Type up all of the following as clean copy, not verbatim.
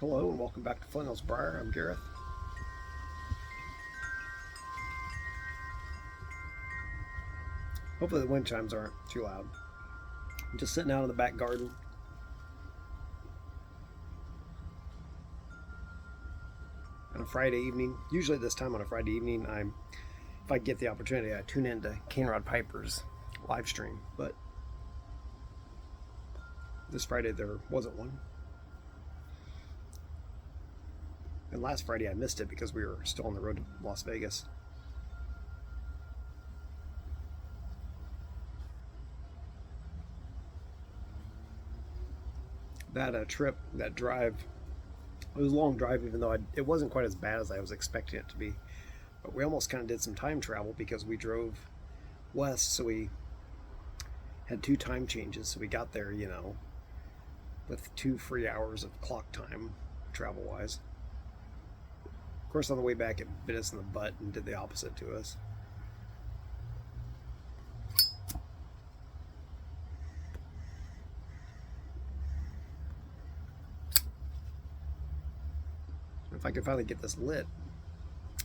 Hello and welcome back to Flannels Briar. I'm Gareth. Hopefully the wind chimes aren't too loud. I'm just sitting out in the back garden. On a Friday evening. Usually this time on a Friday evening, if I get the opportunity, I tune into Cane Rod Piper's live stream. But this Friday there wasn't one. And last Friday I missed it because we were still on the road to Las Vegas. That trip, that drive, it was a long drive, even though it wasn't quite as bad as I was expecting it to be. But we almost kind of did some time travel because we drove west, so we had 2 time changes. So we got there, with 2 free hours of clock time, travel wise. Of course, on the way back, it bit us in the butt and did the opposite to us. If I can finally get this lit,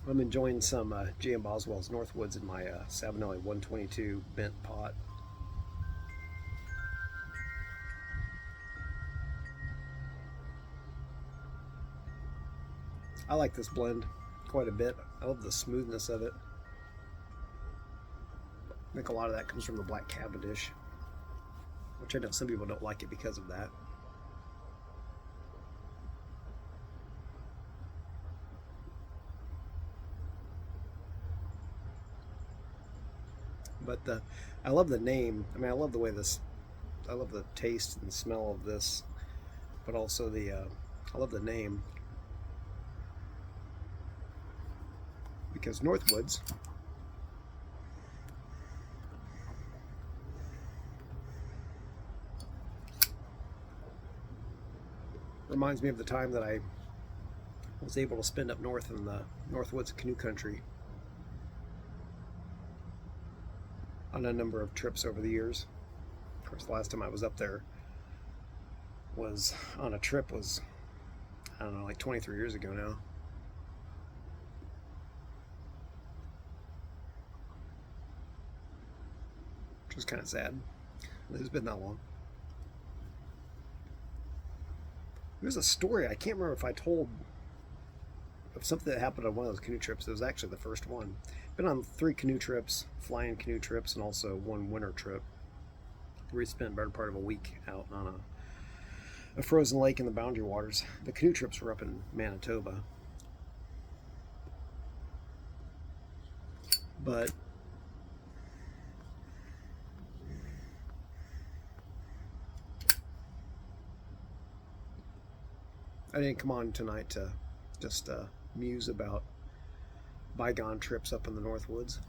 I'm enjoying some J.M. Boswell's Northwoods in my Savinelli 122 bent pot. I like this blend quite a bit. I love the smoothness of it. I think a lot of that comes from the Black Cavendish, which I know some people don't like it because of that. But I love the name. I mean, I love the way this. I love the taste and smell of this, but also I love the name because Northwoods reminds me of the time that I was able to spend up north in the Northwoods canoe country on a number of trips over the years. Of course, the last time I was up there was on a trip was, I don't know, like 23 years ago now. Which was kind of sad. It's been that long. There's a story, I can't remember if I told, of something that happened on one of those canoe trips. It was actually the first one. Been on 3 canoe trips, flying canoe trips, and also one winter trip where we spent a better part of a week out on a frozen lake in the Boundary Waters. The canoe trips were up in Manitoba. But I didn't come on tonight to just muse about bygone trips up in the Northwoods.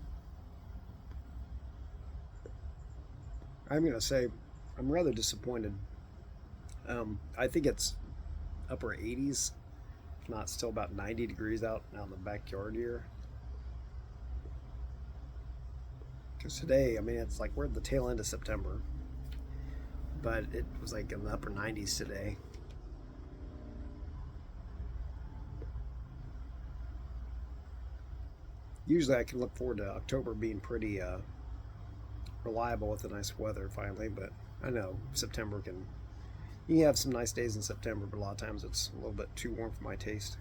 I'm going to say I'm rather disappointed. I think it's upper 80s, if not still about 90 degrees out in the backyard here. Because today, I mean, it's like we're at the tail end of September, but it was like in the upper 90s today. Usually I can look forward to October being pretty reliable with the nice weather finally, but I know September you can have some nice days in September, but a lot of times it's a little bit too warm for my taste.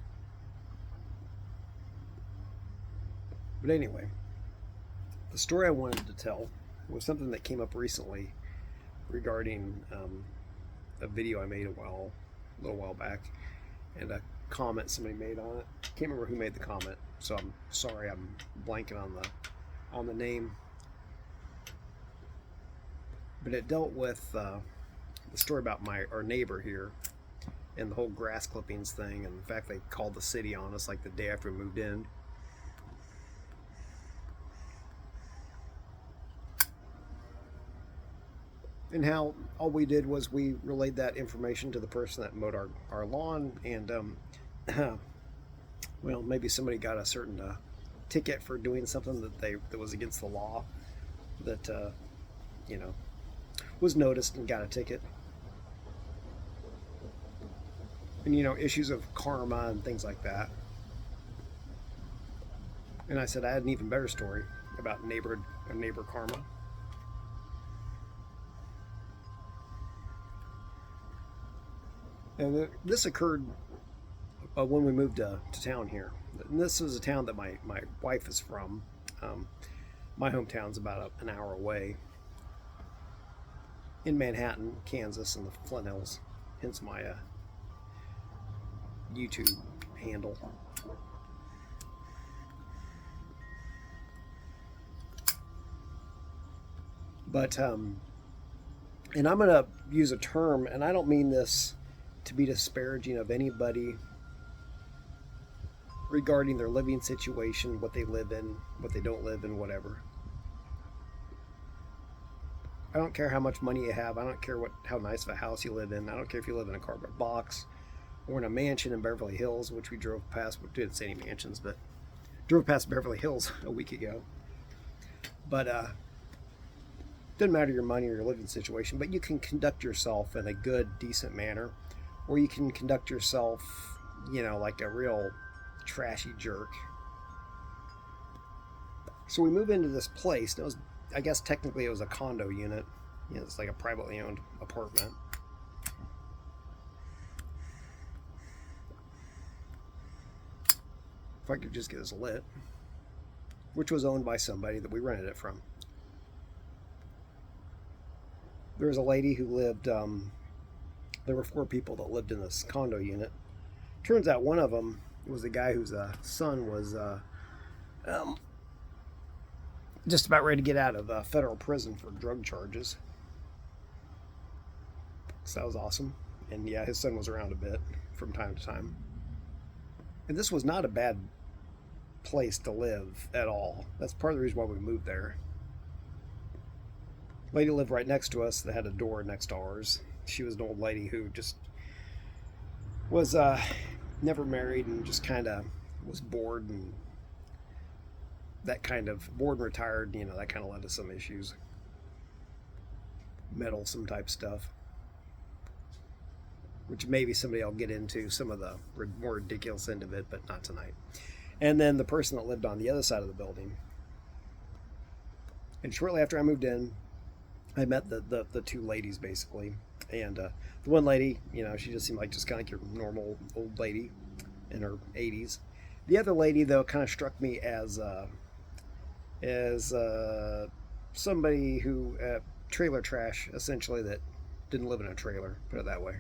But anyway, the story I wanted to tell was something that came up recently regarding a video I made a little while back, and a comment somebody made on it. Can't remember who made the comment, so I'm sorry I'm blanking on the name. But it dealt with the story about our neighbor here and the whole grass clippings thing, and the fact they called the city on us like the day after we moved in. And how all we did was we relayed that information to the person that mowed our lawn, and well, maybe somebody got a certain ticket for doing something that was against the law, that was noticed and got a ticket. and issues of karma and things like that. And I said I had an even better story about neighbor karma. And this occurred when we moved to town here. And this is a town that my wife is from. My hometown's about an hour away in Manhattan, Kansas, in the Flint Hills. Hence my YouTube handle. But, and I'm going to use a term, and I don't mean this to be disparaging of anybody regarding their living situation, what they live in, what they don't live in, whatever. I don't care how much money you have. I don't care how nice of a house you live in. I don't care if you live in a cardboard box or in a mansion in Beverly Hills, which we drove past. We didn't say any mansions, but drove past Beverly Hills a week ago. But doesn't matter your money or your living situation, but you can conduct yourself in a good, decent manner, or you can conduct yourself, like a real trashy jerk. So we move into this place. And I guess technically it was a condo unit. It's like a privately owned apartment. If I could just get this lit. Which was owned by somebody that we rented it from. There was a lady who lived, there were 4 people that lived in this condo unit. Turns out one of them was a guy whose son was just about ready to get out of federal prison for drug charges. So that was awesome. And yeah, his son was around a bit from time to time. And this was not a bad place to live at all. That's part of the reason why we moved there. Lady lived right next to us that had a door next to ours. She was an old lady who just was never married and just kind of was bored and that kind of bored and retired, that kind of led to some issues. Meddlesome type stuff. Which maybe somebody will get into some of the more ridiculous end of it, but not tonight. And then the person that lived on the other side of the building. And shortly after I moved in, I met the 2 ladies basically. And the one lady, she just seemed like just kind of like your normal old lady in her 80s. The other lady, though, kind of struck me as somebody who trailer trash, essentially, that didn't live in a trailer, put it that way.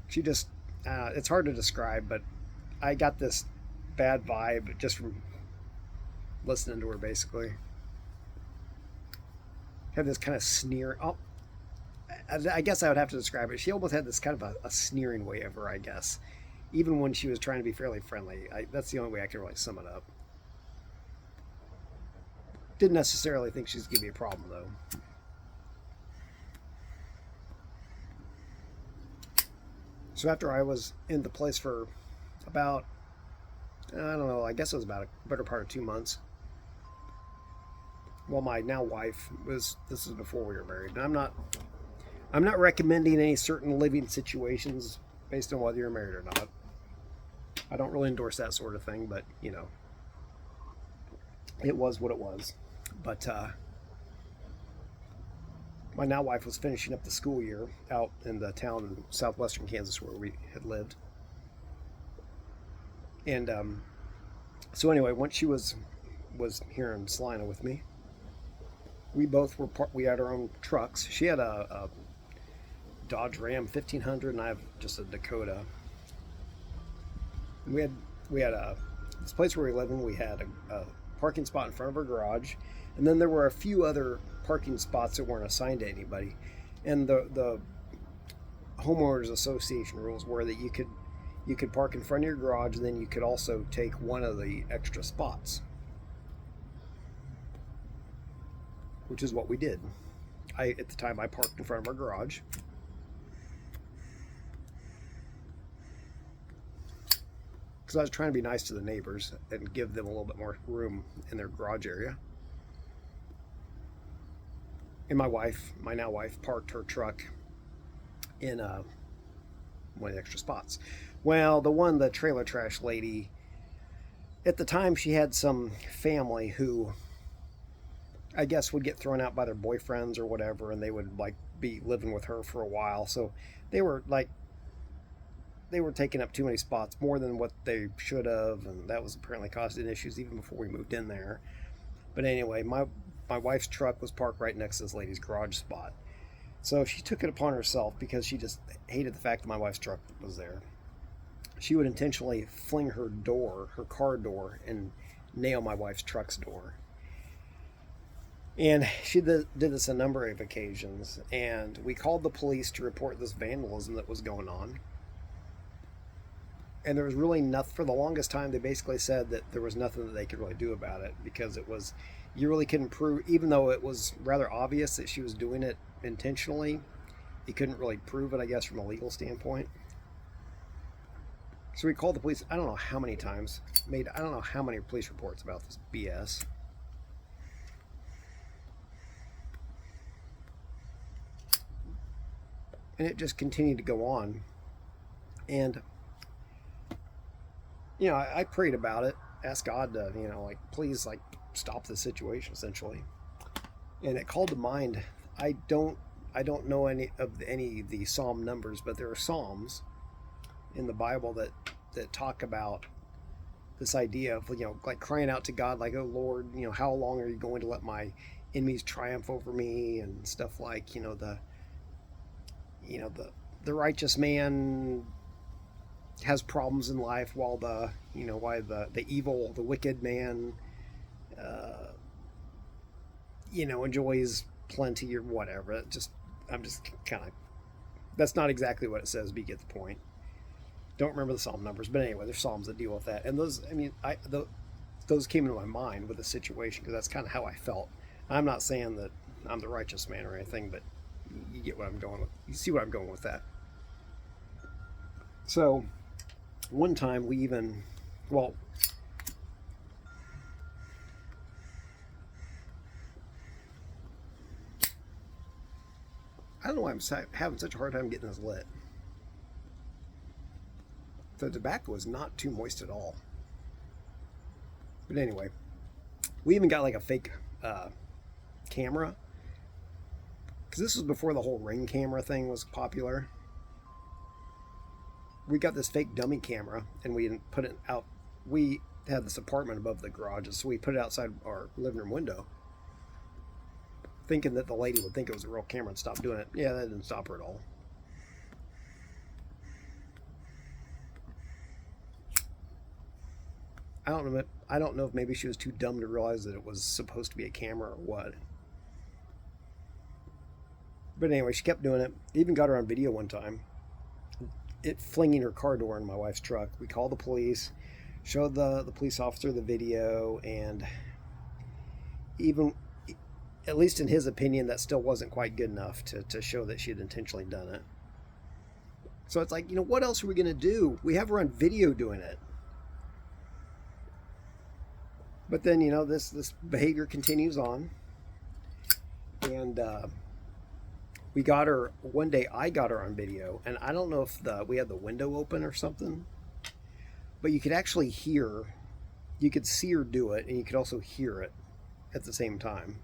She just, it's hard to describe, but I got this bad vibe just from listening to her, basically. Had this kind of sneer. Oh, I guess I would have to describe it. She almost had this kind of a sneering way of her, I guess. Even when she was trying to be fairly friendly. That's the only way I can really sum it up. Didn't necessarily think she's going to be a problem, though. So after I was in the place for about, I don't know, I guess it was about a better part of 2 months. Well, my now wife this is before we were married. And I'm not recommending any certain living situations based on whether you're married or not. I don't really endorse that sort of thing, but it was what it was. But my now wife was finishing up the school year out in the town in southwestern Kansas where we had lived. And so anyway, once she was here in Salina with me, we both we had our own trucks. She had a Dodge Ram 1500 and I have just a Dakota. And we had this place where we live in, we had a parking spot in front of our garage, and then there were a few other parking spots that weren't assigned to anybody. And the homeowners association rules were that you could park in front of your garage, and then you could also take one of the extra spots, which is what we did. At the time I parked in front of our garage. Because I was trying to be nice to the neighbors and give them a little bit more room in their garage area. And my now wife, parked her truck in one of the extra spots. Well, the trailer trash lady, at the time she had some family who I guess would get thrown out by their boyfriends or whatever, and they would like be living with her for a while. So they were like they were taking up too many spots, more than what they should have, and that was apparently causing issues even before we moved in there. But anyway, my wife's truck was parked right next to this lady's garage spot. So she took it upon herself, because she just hated the fact that my wife's truck was there. She would intentionally fling her car door, and nail my wife's truck's door. And she did this a number of occasions, and we called the police to report this vandalism that was going on. And there was really nothing. For the longest time, they basically said that there was nothing that they could really do about it, because you really couldn't prove, even though it was rather obvious that she was doing it intentionally, you couldn't really prove it, I guess, from a legal standpoint. So we called the police, I don't know how many times, I don't know how many police reports about this BS. And it just continued to go on. And, I prayed about it, asked God to, please, stop this situation, essentially. And it called to mind, I don't know any of the Psalm numbers, but there are Psalms in the Bible that talk about this idea of, crying out to God, like, oh Lord, how long are you going to let my enemies triumph over me, and stuff like, the righteous man has problems in life, while the evil, the wicked man, enjoys plenty, or whatever. I'm just kind of, that's not exactly what it says, but you get the point. Don't remember the Psalm numbers, but anyway, there's Psalms that deal with that, and those came into my mind with the situation, because that's kind of how I felt. I'm not saying that I'm the righteous man or anything, but you get what I'm going with. You see what I'm going with that. So one time we even, well, I don't know why I'm having such a hard time getting this lit. The tobacco is not too moist at all. But anyway, we even got like a fake camera, because this was before the whole Ring camera thing was popular. We got this fake dummy camera, and we didn't put it out. We had this apartment above the garages, so we put it outside our living room window, thinking that the lady would think it was a real camera and stop doing it. Yeah, that didn't stop her at all. I don't know if maybe she was too dumb to realize that it was supposed to be a camera or what. But anyway, she kept doing it. Even got her on video one time, it flinging her car door in my wife's truck. We called the police, showed the police officer the video, and even, at least in his opinion, that still wasn't quite good enough to show that she had intentionally done it. So it's like, what else are we going to do? We have her on video doing it. But then, this behavior continues on. And we got her, one day I got her on video, and I don't know if we had the window open or something, but you could actually you could see her do it, and you could also hear it at the same time.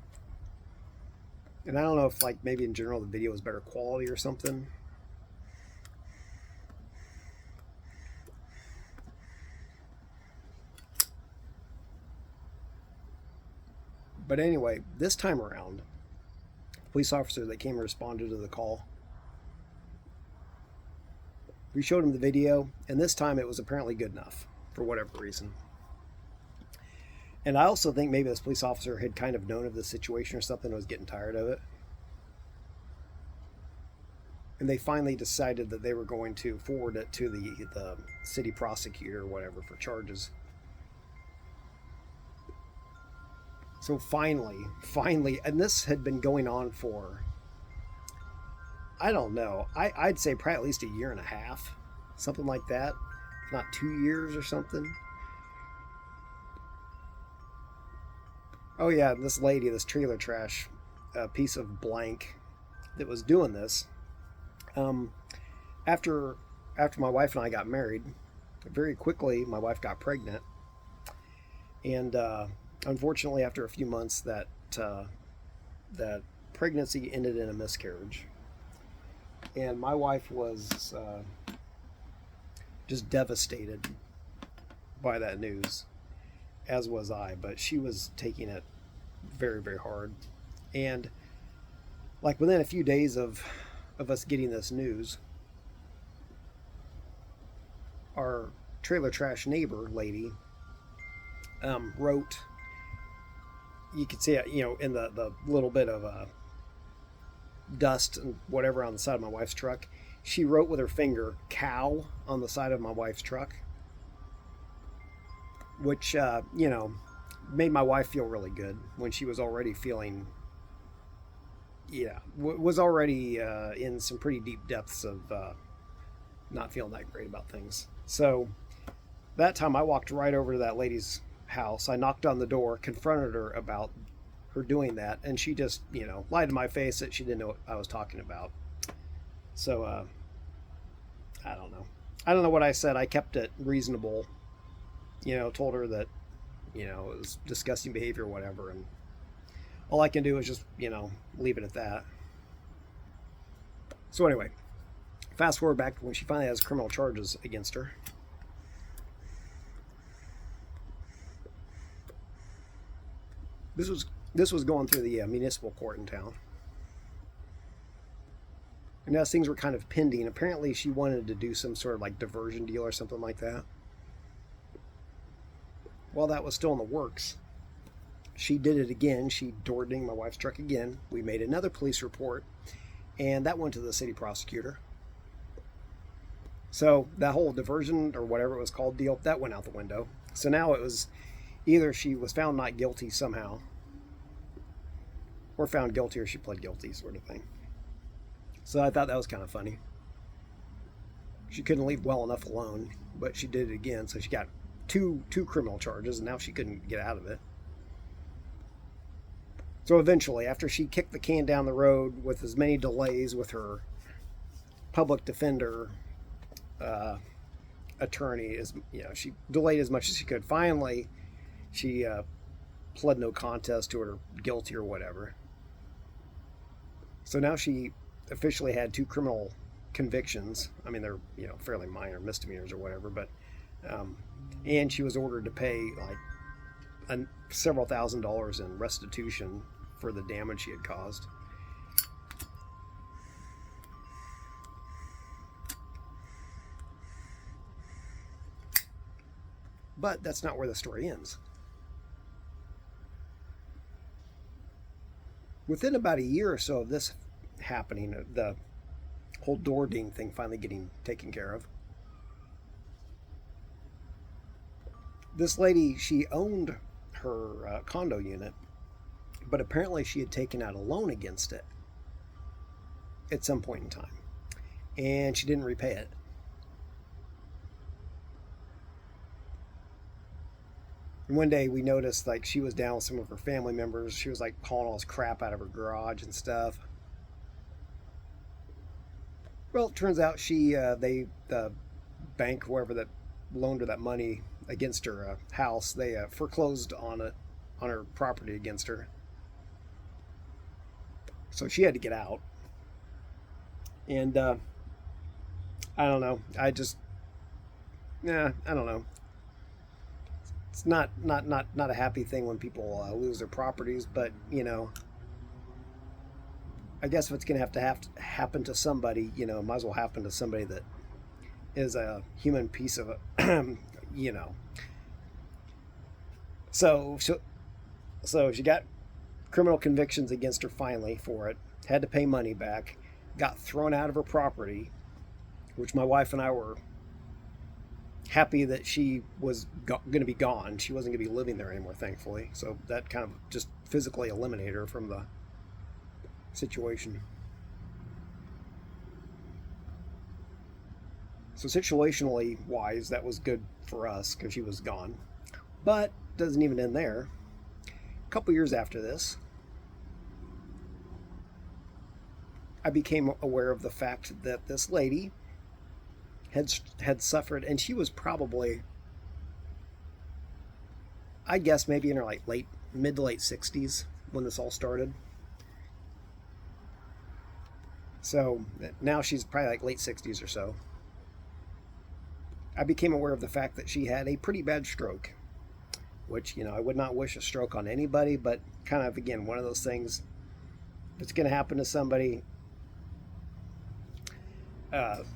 And I don't know if, maybe in general the video was better quality or something. But anyway, this time around, the police officer that came and responded to the call, we showed him the video, and this time it was apparently good enough, for whatever reason. And I also think maybe this police officer had kind of known of the situation or something, and was getting tired of it. And they finally decided that they were going to forward it to the city prosecutor or whatever for charges. So finally, and this had been going on for, I don't know, I'd say probably at least a year and a half, something like that, if not 2 years or something. Oh yeah, this lady, this trailer trash piece of blank that was doing this, after after my wife and I got married, very quickly my wife got pregnant, and unfortunately, after a few months, that pregnancy ended in a miscarriage, and my wife was just devastated by that news, as was I. But she was taking it very, very hard, and like within a few days of us getting this news, our trailer trash neighbor lady wrote, you could see it, in the little bit of dust and whatever on the side of my wife's truck. She wrote with her finger "cow" on the side of my wife's truck, which made my wife feel really good when she was already feeling, was already in some pretty deep depths of not feeling that great about things. So that time I walked right over to that lady's house. I knocked on the door, confronted her about her doing that, and she just, lied to my face that she didn't know what I was talking about. So I don't know. I don't know what I said. I kept it reasonable. Told her that, it was disgusting behavior or whatever, and all I can do is just, leave it at that. So anyway, fast forward back to when she finally has criminal charges against her. This was going through the municipal court in town. And as things were kind of pending, apparently she wanted to do some sort of like diversion deal or something like that. While that was still in the works, she did it again. She door dinged my wife's truck again. We made another police report, and that went to the city prosecutor. So that whole diversion or whatever it was called deal, that went out the window. So now it was either she was found not guilty somehow, or found guilty, or she pled guilty, sort of thing. So I thought that was kind of funny. She couldn't leave well enough alone, but she did it again. So she got two criminal charges, and now she couldn't get out of it. So eventually, after she kicked the can down the road with as many delays with her public defender attorney, as she delayed as much as she could. Finally, she pled no contest to her guilty or whatever. So now she officially had 2 criminal convictions. I mean, they're fairly minor misdemeanors or whatever, but and she was ordered to pay like several $1,000s in restitution for the damage she had caused. But that's not where the story ends. Within about a year or so of this happening, the whole door ding thing finally getting taken care of, this lady, she owned her condo unit, but apparently she had taken out a loan against it at some point in time, and she didn't repay it. And one day we noticed like she was down with some of her family members. She was like hauling all this crap out of her garage and stuff. Well, it turns out the bank, whoever that loaned her that money against her house, they foreclosed on her property against her. So she had to get out. And I don't know. I don't know. It's not a happy thing when people lose their properties, but I guess if it's going to have to happen to somebody, might as well happen to somebody that is a human piece of So she got criminal convictions against her finally for it, had to pay money back, got thrown out of her property, which my wife and I were happy that she was going to be gone. She wasn't going to be living there anymore, thankfully. So that kind of just physically eliminated her from the situation. So situationally wise, that was good for us because she was gone. But doesn't even end there. A couple years after this, I became aware of the fact that this lady had suffered, and she was probably, I guess, maybe in her like mid to late 60s when this all started. So now she's probably like late 60s or so. I became aware of the fact that she had a pretty bad stroke, which, I would not wish a stroke on anybody, but kind of, again, one of those things, if it's going to happen to somebody.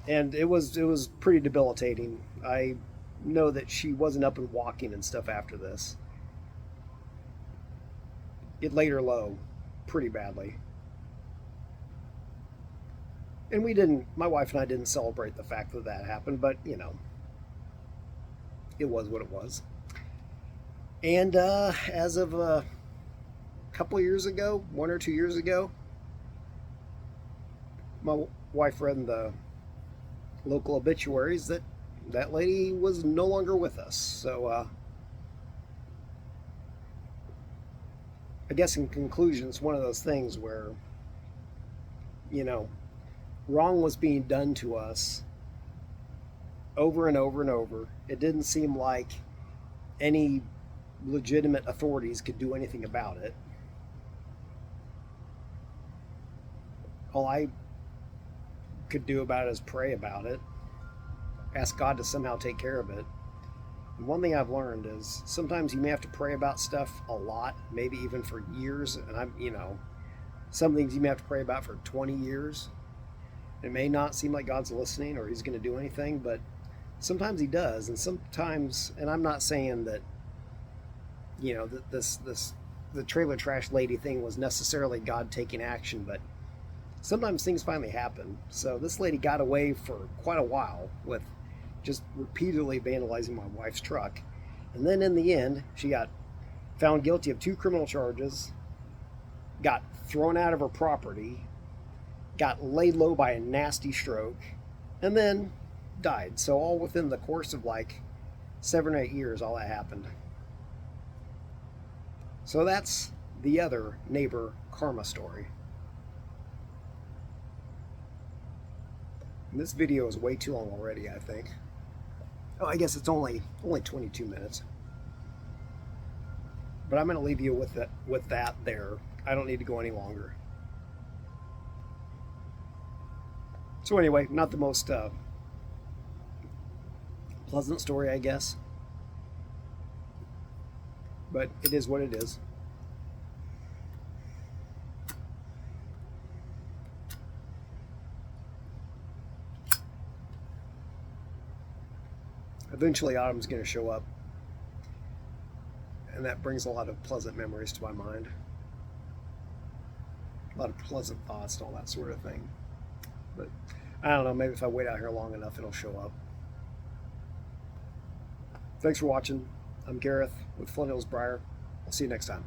And it was pretty debilitating. I know that she wasn't up and walking and stuff after this. It laid her low pretty badly. And my wife and I didn't celebrate the fact that that happened, but, it was what it was. And as of a couple of years ago, 1 or 2 years ago, my wife read in the local obituaries that that lady was no longer with us. So I guess in conclusion, it's one of those things where, wrong was being done to us over and over and over. It didn't seem like any legitimate authorities could do anything about it. All I could do about it is pray about it, ask God to somehow take care of it. And one thing I've learned is sometimes you may have to pray about stuff a lot, maybe even for years. And some things you may have to pray about for 20 years. It may not seem like God's listening or he's going to do anything, but sometimes he does. And sometimes, and I'm not saying that, the trailer trash lady thing was necessarily God taking action, but sometimes things finally happen. So this lady got away for quite a while with just repeatedly vandalizing my wife's truck. And then in the end, she got found guilty of 2 criminal charges, got thrown out of her property, got laid low by a nasty stroke, and then died. So all within the course of like 7 or 8 years, all that happened. So that's the other neighbor karma story. And this video is way too long already, I think. Oh, I guess it's only 22 minutes. But I'm going to leave you with that there. I don't need to go any longer. So anyway, not the most pleasant story, I guess. But it is what it is. Eventually autumn's going to show up, and that brings a lot of pleasant memories to my mind, a lot of pleasant thoughts and all that sort of thing. But I don't know, maybe if I wait out here long enough it'll show up. Thanks for watching. I'm Gareth with Flint Hills Briar. I'll see you next time.